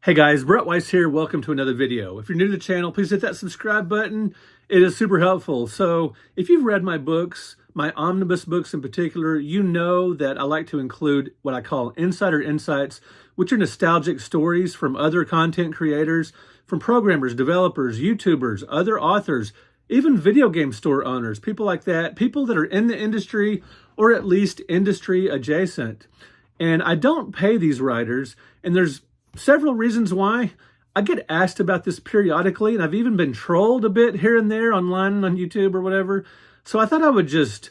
Hey guys, Brett Weiss here. Welcome to another video. If you're new to the channel, please hit that subscribe button. It is super helpful. So if you've read my books, my omnibus books in particular, you know that I like to include what I call insider insights, which are nostalgic stories from other content creators, from programmers, developers, YouTubers, other authors, even video game store owners, people like that, people that are in the industry or at least industry adjacent. And I don't pay these writers, and there's several reasons why. I get asked about this periodically, and I've even been trolled a bit here and there online on YouTube or whatever. So I thought I would just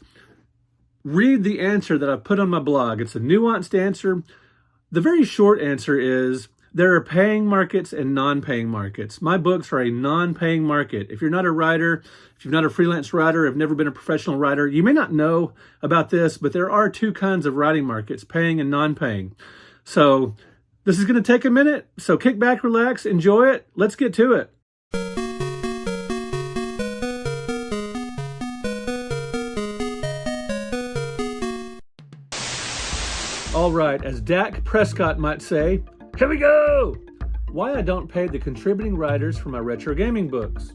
read the answer that I put on my blog. It's a nuanced answer. The very short answer is there are paying markets and non-paying markets. My books are a non-paying market. If you're not a writer, if you're not a freelance writer, have never been a professional writer, you may not know about this, but there are two kinds of writing markets, paying and non-paying. So this is going to take a minute, so kick back, relax, enjoy it. Let's get to it. All right, as Dak Prescott might say, here we go! Why I don't pay the contributing writers for my retro gaming books.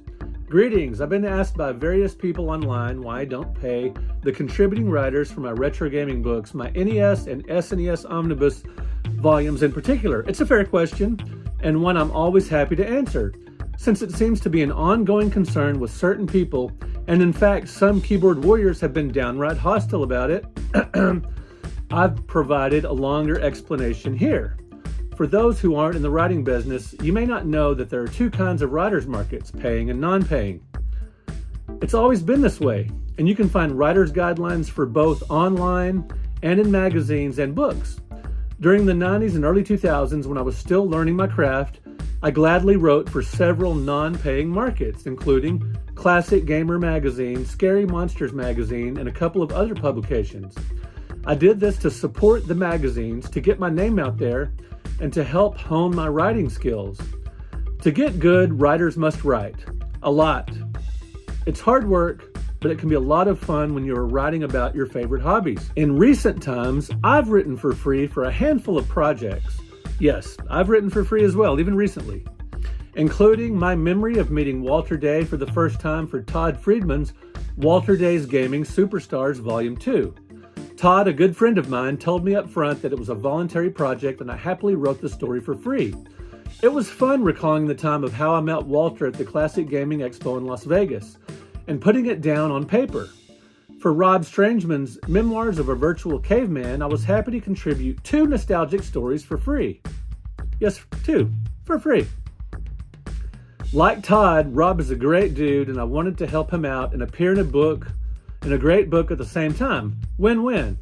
Greetings, I've been asked by various people online why I don't pay the contributing writers for my retro gaming books, my NES and SNES Omnibus volumes in particular. It's a fair question, and one I'm always happy to answer, since it seems to be an ongoing concern with certain people, and in fact, some keyboard warriors have been downright hostile about it. I've provided a longer explanation here. For those who aren't in the writing business, you may not know that there are two kinds of writers' markets, paying and non-paying. It's always been this way, and you can find writers' guidelines for both online and in magazines and books. During the 90s and early 2000s, when I was still learning my craft, I gladly wrote for several non-paying markets, including Classic Gamer Magazine, Scary Monsters Magazine, and a couple of other publications. I did this to support the magazines, to get my name out there, and to help hone my writing skills. To get good, writers must write. A lot. It's hard work, but it can be a lot of fun when you're writing about your favorite hobbies. In recent times, I've written for free for a handful of projects. Yes, I've written for free as well, even recently, including my memory of meeting Walter Day for the first time for Todd Friedman's Walter Day's Gaming Superstars Volume 2. Todd, a good friend of mine, told me up front that it was a voluntary project, and I happily wrote the story for free. It was fun recalling the time of how I met Walter at the Classic Gaming Expo in Las Vegas and putting it down on paper. For Rob Strangeman's Memoirs of a Virtual Caveman, I was happy to contribute 2 nostalgic stories for free. Yes, 2, for free. Like Todd, Rob is a great dude, and I wanted to help him out and appear in a great book at the same time. Win-win.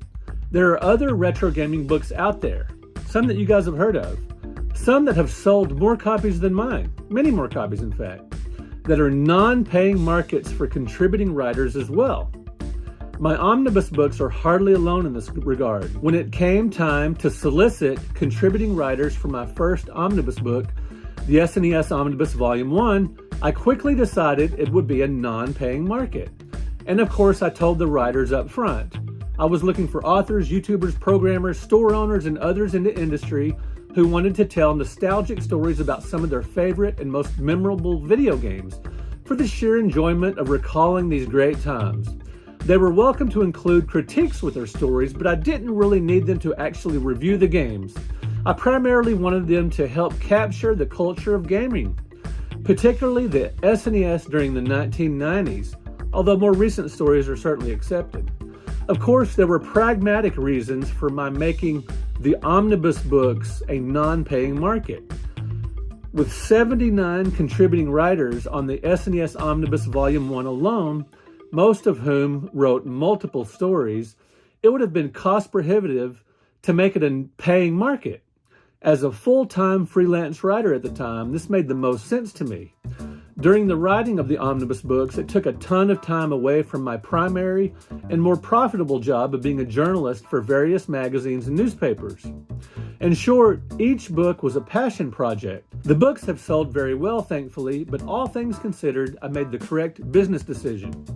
There are other retro gaming books out there, some that you guys have heard of, some that have sold more copies than mine, many more copies in fact, that are non-paying markets for contributing writers as well. My omnibus books are hardly alone in this regard. When it came time to solicit contributing writers for my first omnibus book, the SNES Omnibus Volume 1, I quickly decided it would be a non-paying market. And of course, I told the writers up front. I was looking for authors, YouTubers, programmers, store owners, and others in the industry who wanted to tell nostalgic stories about some of their favorite and most memorable video games for the sheer enjoyment of recalling these great times. They were welcome to include critiques with their stories, but I didn't really need them to actually review the games. I primarily wanted them to help capture the culture of gaming, particularly the SNES during the 1990s. Although more recent stories are certainly accepted. Of course, there were pragmatic reasons for my making the omnibus books a non-paying market. With 79 contributing writers on the SNES Omnibus Volume 1 alone, most of whom wrote multiple stories, it would have been cost prohibitive to make it a paying market. As a full-time freelance writer at the time, this made the most sense to me. During the writing of the omnibus books, it took a ton of time away from my primary and more profitable job of being a journalist for various magazines and newspapers. In short, each book was a passion project. The books have sold very well, thankfully, but all things considered, I made the correct business decision.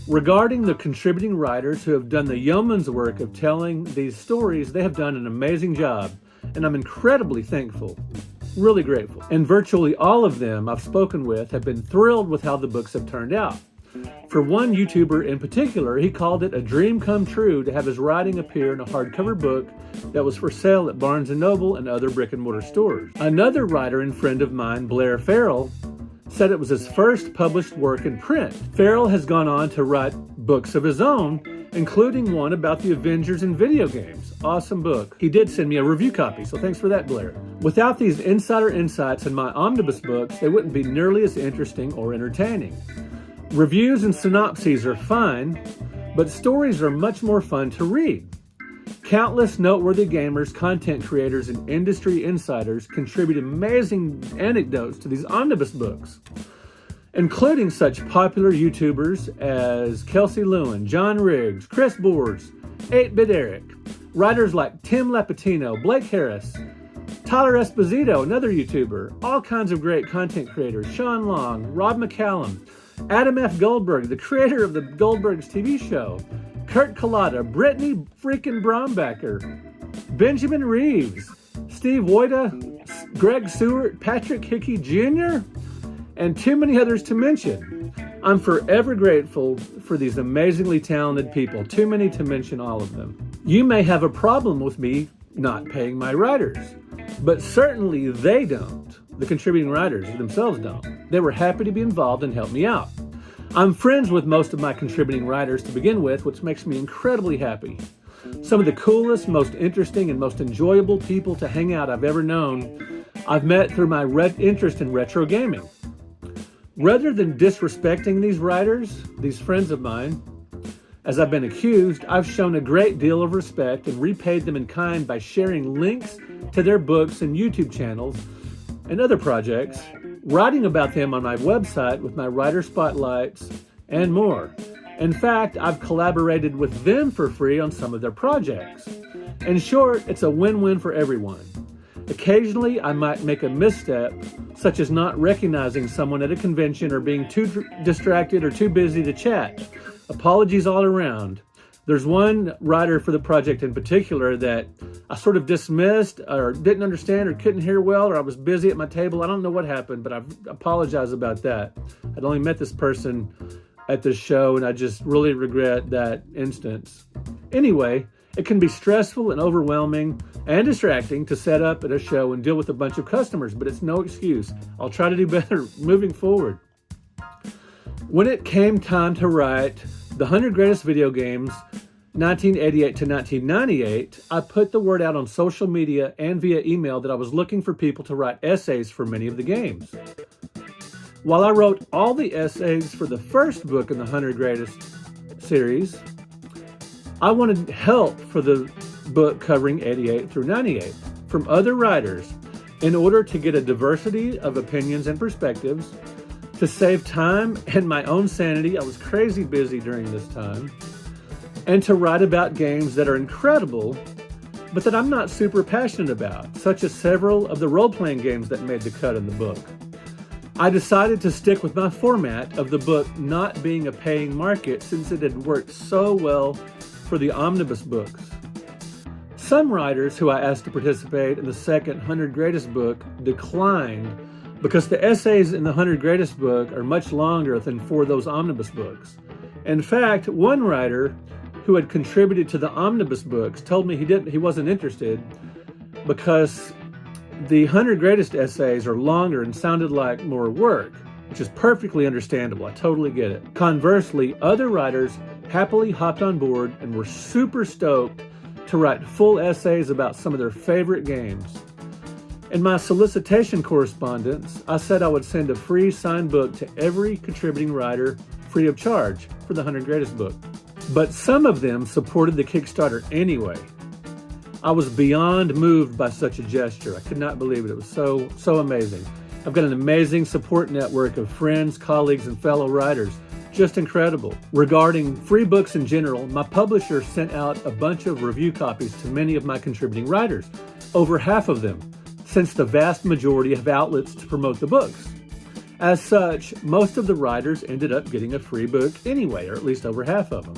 Regarding the contributing writers who have done the yeoman's work of telling these stories, they have done an amazing job, and I'm incredibly thankful. Really grateful. And virtually all of them I've spoken with have been thrilled with how the books have turned out. For one YouTuber in particular, he called it a dream come true to have his writing appear in a hardcover book that was for sale at Barnes & Noble and other brick-and-mortar stores. Another writer and friend of mine, Blair Farrell, said it was his first published work in print. Farrell has gone on to write books of his own, including one about the Avengers in video games. Awesome book. He did send me a review copy, so thanks for that, Blair. Without these insider insights in my omnibus books, they wouldn't be nearly as interesting or entertaining. Reviews and synopses are fine, but stories are much more fun to read. Countless noteworthy gamers, content creators, and industry insiders contribute amazing anecdotes to these omnibus books, including such popular YouTubers as Kelsey Lewin, John Riggs, Chris Boards, 8-Bit Eric, writers like Tim Lapatino, Blake Harris, Tyler Esposito, another YouTuber, all kinds of great content creators, Sean Long, Rob McCallum, Adam F. Goldberg, the creator of the Goldbergs TV show, Kurt Collada, Brittany freaking Brombacher, Benjamin Reeves, Steve Wojda, Greg Seward, Patrick Hickey Jr., and too many others to mention. I'm forever grateful for these amazingly talented people, too many to mention all of them. You may have a problem with me not paying my writers, but certainly they don't. The contributing writers themselves don't. They were happy to be involved and help me out. I'm friends with most of my contributing writers to begin with, which makes me incredibly happy. Some of the coolest, most interesting, and most enjoyable people to hang out I've ever known, I've met through my interest in retro gaming. Rather than disrespecting these writers, these friends of mine, as I've been accused, I've shown a great deal of respect and repaid them in kind by sharing links to their books and YouTube channels and other projects, writing about them on my website with my writer spotlights, and more. In fact, I've collaborated with them for free on some of their projects. In short, it's a win-win for everyone. Occasionally, I might make a misstep, such as not recognizing someone at a convention or being too distracted or too busy to chat. Apologies all around. There's one writer for the project in particular that I sort of dismissed or didn't understand or couldn't hear well, or I was busy at my table. I don't know what happened, but I apologize about that. I'd only met this person at this show, and I just really regret that instance. Anyway, it can be stressful and overwhelming and distracting to set up at a show and deal with a bunch of customers, but it's no excuse. I'll try to do better moving forward. When it came time to write the 100 Greatest Video Games, 1988 to 1998, I put the word out on social media and via email that I was looking for people to write essays for many of the games. While I wrote all the essays for the first book in the 100 Greatest series, I wanted help for the book covering 88 through 98 from other writers in order to get a diversity of opinions and perspectives. To save time and my own sanity, I was crazy busy during this time, and to write about games that are incredible, but that I'm not super passionate about, such as several of the role-playing games that made the cut in the book. I decided to stick with my format of the book not being a paying market since it had worked so well for the omnibus books. Some writers who I asked to participate in the second 100 Greatest book declined because the essays in the 100 Greatest book are much longer than for those omnibus books. In fact, one writer who had contributed to the omnibus books told me he wasn't interested because the 100 Greatest essays are longer and sounded like more work, which is perfectly understandable. I totally get it. Conversely, other writers happily hopped on board and were super stoked to write full essays about some of their favorite games. In my solicitation correspondence, I said I would send a free signed book to every contributing writer free of charge for the 100 Greatest book. But some of them supported the Kickstarter anyway. I was beyond moved by such a gesture. I could not believe it. It was so amazing. I've got an amazing support network of friends, colleagues, and fellow writers. Just incredible. Regarding free books in general, my publisher sent out a bunch of review copies to many of my contributing writers, over half of them, since the vast majority have outlets to promote the books. As such, most of the writers ended up getting a free book anyway, or at least over half of them.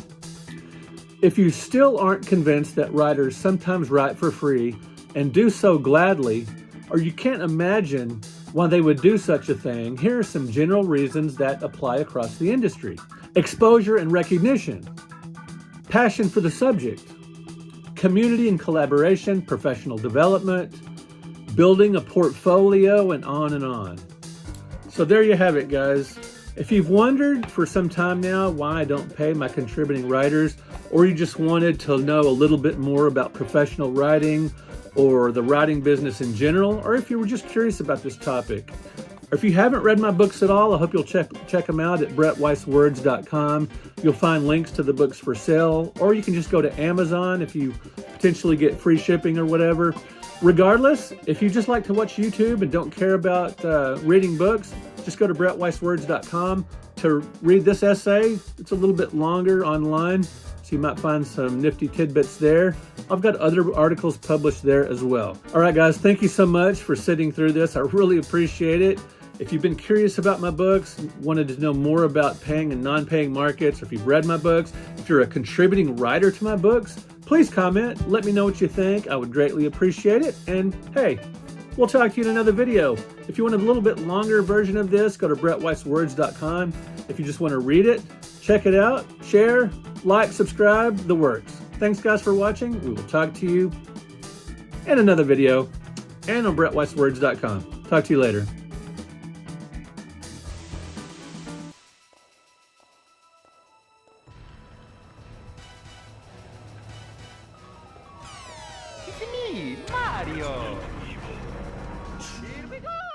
If you still aren't convinced that writers sometimes write for free and do so gladly, or you can't imagine why they would do such a thing, here are some general reasons that apply across the industry. Exposure and recognition, passion for the subject, community and collaboration, professional development, building a portfolio, and on and on. So there you have it, guys. If you've wondered for some time now why I don't pay my contributing writers, or you just wanted to know a little bit more about professional writing or the writing business in general, or if you were just curious about this topic, or if you haven't read my books at all, I hope you'll check them out at brettweisswords.com. You'll find links to the books for sale, or you can just go to Amazon if you potentially get free shipping or whatever. Regardless, if you just like to watch YouTube and don't care about reading books, just go to brettweisswords.com to read this essay. It's a little bit longer online, so you might find some nifty tidbits there. I've got other articles published there as well. All right, guys, thank you so much for sitting through this. I really appreciate it. If you've been curious about my books, wanted to know more about paying and non-paying markets, or if you've read my books, if you're a contributing writer to my books, please comment. Let me know what you think. I would greatly appreciate it. And hey, we'll talk to you in another video. If you want a little bit longer version of this, go to brettweisswords.com. If you just want to read it, check it out, share, like, subscribe, the works. Thanks, guys, for watching. We will talk to you in another video and on brettweisswords.com. Talk to you later. It's me, Mario! Here we go!